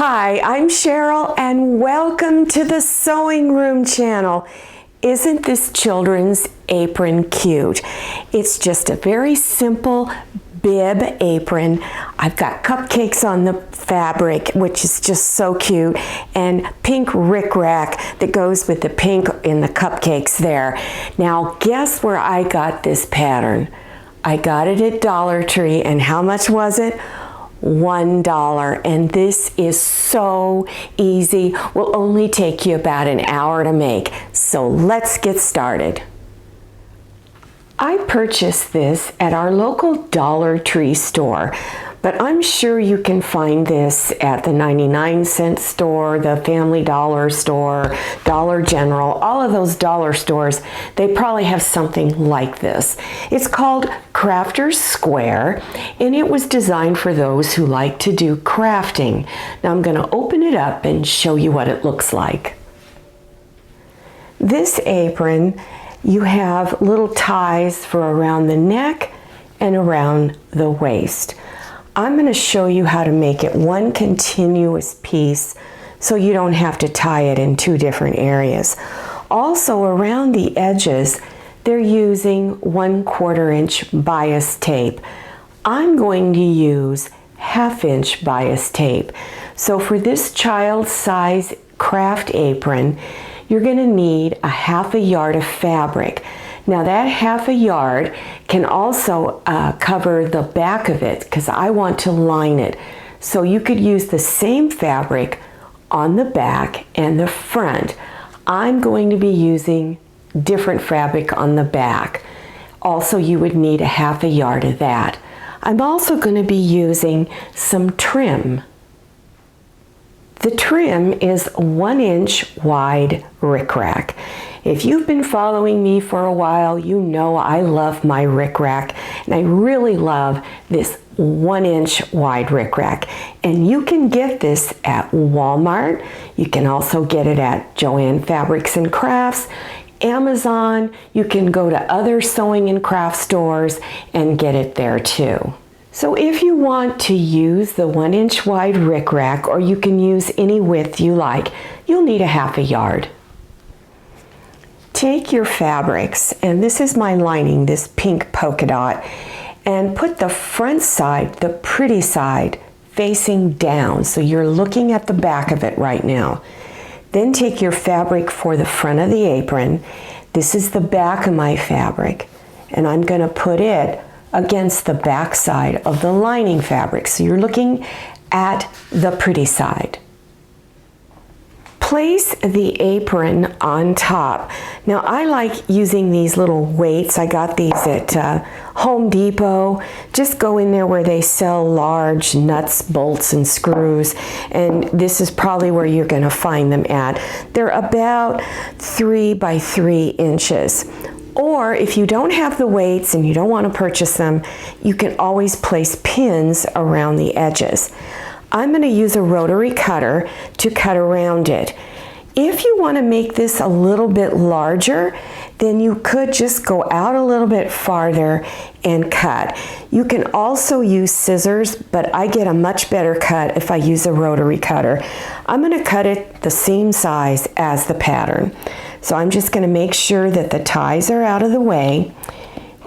Hi, I'm Cheryl and welcome to the Sewing Room channel. Isn't this children's apron cute? It's just a very simple bib apron. I've got cupcakes on the fabric, which is just so cute, and pink rickrack that goes with the pink in the cupcakes there. Now guess where I got this pattern? I got it at Dollar Tree, and how much was it? $1, and this is so easy. Will only take you about an hour to make. So let's get started. I purchased this at our local Dollar Tree store, but I'm sure you can find this at the 99-cent store, the Family Dollar store, Dollar General, all of those dollar stores. They probably have something like this. It's called Crafter's Square, and it was designed for those who like to do crafting. Now I'm going to open it up and show you what it looks like. This apron, you have little ties for around the neck and around the waist. I'm going to show you how to make it one continuous piece so you don't have to tie it in two different areas. Also, around the edges, they're using 1/4 inch bias tape. I'm going to use 1/2 inch bias tape. So for this child size craft apron, you're going to need a 1/2 yard of fabric. Now that 1/2 yard can also cover the back of it because I want to line it. So you could use the same fabric on the back and the front. I'm going to be using different fabric on the back. Also, you would need a 1/2 yard of that. I'm also going to be using some trim. The trim is 1 inch wide rickrack. If you've been following me for a while, you know I love my rickrack, and I really love this 1 inch wide rickrack. And you can get this at Walmart. You can also get it at Joann Fabrics and Crafts, Amazon. You can go to other sewing and craft stores and get it there too. So if you want to use the 1 inch wide rickrack, or you can use any width you like, you'll need a 1/2 yard. Take your fabrics, and this is my lining, this pink polka dot, and put the front side, the pretty side, facing down. So you're looking at the back of it right now. Then take your fabric for the front of the apron. This is the back of my fabric, and I'm going to put it against the back side of the lining fabric. So you're looking at the pretty side. Place the apron on top. Now I like using these little weights. I got these at Home Depot. Just go in there where they sell large nuts, bolts, and screws, and this is probably where you're going to find them at. They're about 3 by 3 inches. Or if you don't have the weights and you don't want to purchase them, you can always place pins around the edges. I'm going to use a rotary cutter to cut around it. If you want to make this a little bit larger, then you could just go out a little bit farther and cut. You can also use scissors, but I get a much better cut if I use a rotary cutter. I'm going to cut it the same size as the pattern. So I'm just going to make sure that the ties are out of the way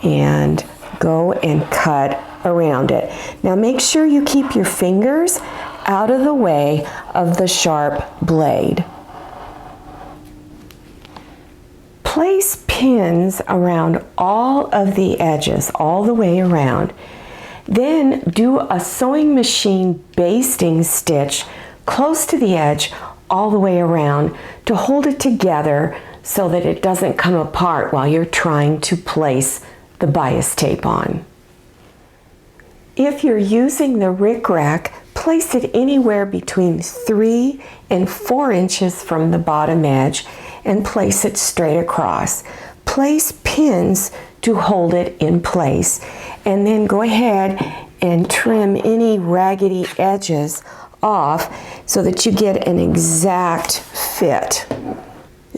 and go and cut around it. Now make sure you keep your fingers out of the way of the sharp blade. Place pins around all of the edges, all the way around. Then do a sewing machine basting stitch close to the edge all the way around to hold it together so that it doesn't come apart while you're trying to place the bias tape on. If you're using the rickrack, place it anywhere between 3 and 4 inches from the bottom edge and place it straight across. Place pins to hold it in place, and then go ahead and trim any raggedy edges off so that you get an exact fit.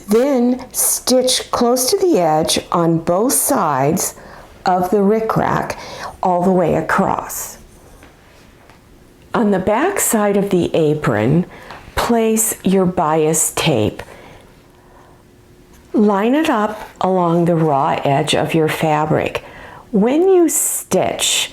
Then stitch close to the edge on both sides of the rickrack all the way across. On the back side of the apron, place your bias tape. Line it up along the raw edge of your fabric. When you stitch,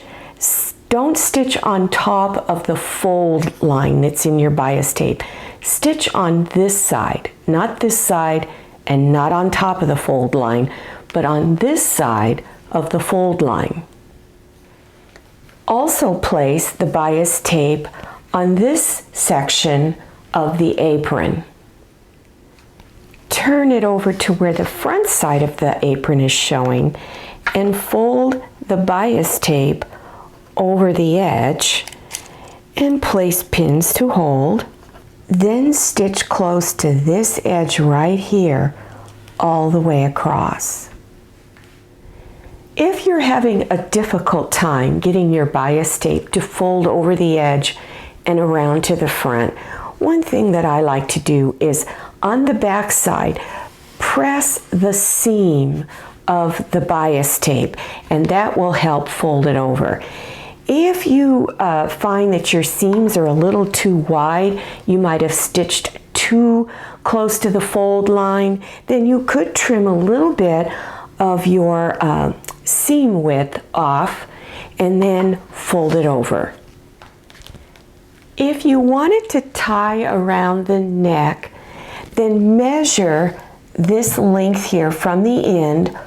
don't stitch on top of the fold line that's in your bias tape. Stitch on this side, not this side, and not on top of the fold line, but on this side of the fold line. Also place the bias tape on this section of the apron. Turn it over to where the front side of the apron is showing and fold the bias tape over the edge and place pins to hold. Then stitch close to this edge right here all the way across. If you're having a difficult time getting your bias tape to fold over the edge and around to the front, one thing that I like to do is on the back side, press the seam of the bias tape, and that will help fold it over. If you find that your seams are a little too wide, you might have stitched too close to the fold line, then you could trim a little bit of your seam width off and then fold it over. If you wanted to tie around the neck, then measure this length here from the end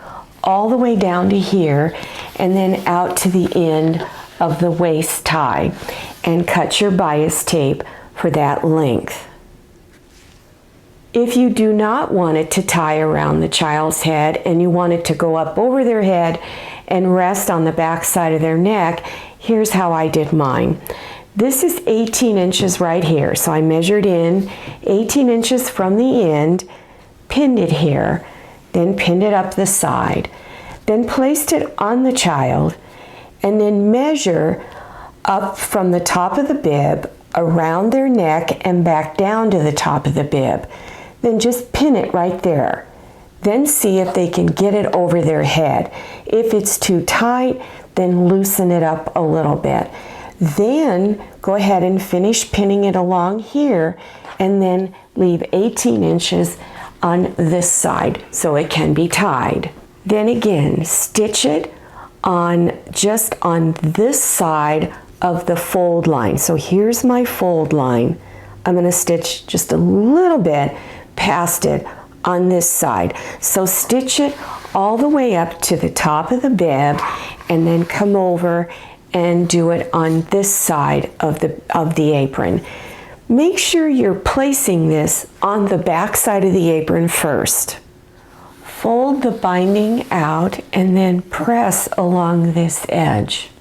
all the way down to here and then out to the end of the waist tie and cut your bias tape for that length. If you do not want it to tie around the child's head and you want it to go up over their head and rest on the back side of their neck, here's how I did mine. This is 18 inches right here, so I measured in 18 inches from the end, pinned it here, then pinned it up the side, then placed it on the child, and then measure up from the top of the bib around their neck and back down to the top of the bib. Then just pin it right there. Then see if they can get it over their head. If it's too tight, then loosen it up a little bit. Then go ahead and finish pinning it along here and then leave 18 inches on this side so it can be tied. Then again, stitch it on just on this side of the fold line. So here's my fold line. I'm going to stitch just a little bit past it on this side. So stitch it all the way up to the top of the bib and then come over and do it on this side of the apron. Make sure you're placing this on the back side of the apron first. Fold the binding out and then press along this edge.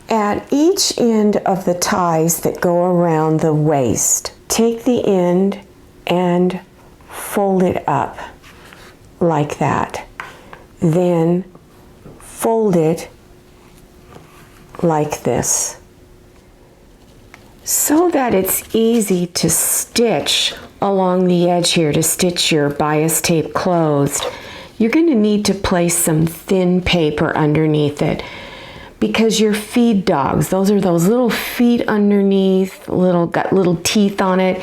At each end of the ties that go around the waist, take the end and fold it up like that. Then fold it like this so that it's easy to stitch along the edge here to stitch your bias tape closed. You're going to need to place some thin paper underneath it because your feed dogs, those are those little feet underneath, got little teeth on it.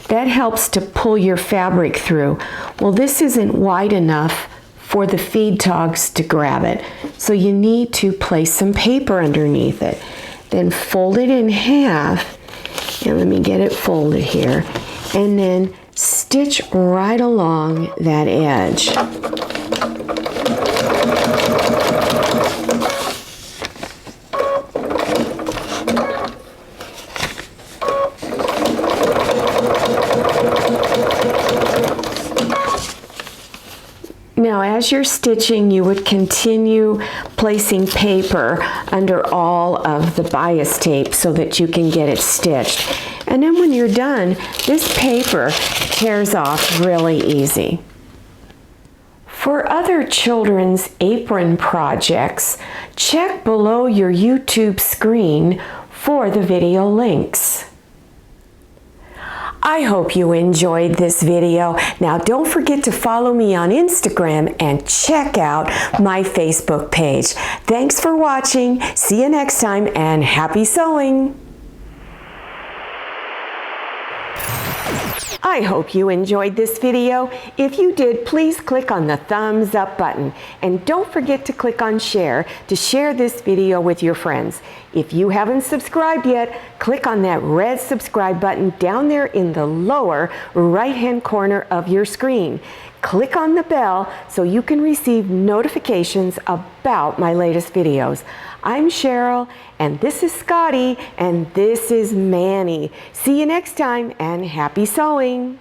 That helps to pull your fabric through. Well, this isn't wide enough for the feed dogs to grab it, so you need to place some paper underneath it. Then fold it in half, and let me get it folded here, and then stitch right along that edge. Now, as you're stitching, you would continue placing paper under all of the bias tape so that you can get it stitched. And then when you're done, this paper tears off really easy. For other children's apron projects, check below your YouTube screen for the video links. I hope you enjoyed this video. Now don't forget to follow me on Instagram and check out my Facebook page. Thanks for watching. See you next time and happy sewing. I hope you enjoyed this video. If you did, please click on the thumbs up button. And don't forget to click on share to share this video with your friends. If you haven't subscribed yet, click on that red subscribe button down there in the lower right-hand corner of your screen. Click on the bell so you can receive notifications about my latest videos. I'm Cheryl, and this is Scotty, and this is Manny. See you next time, and happy sewing!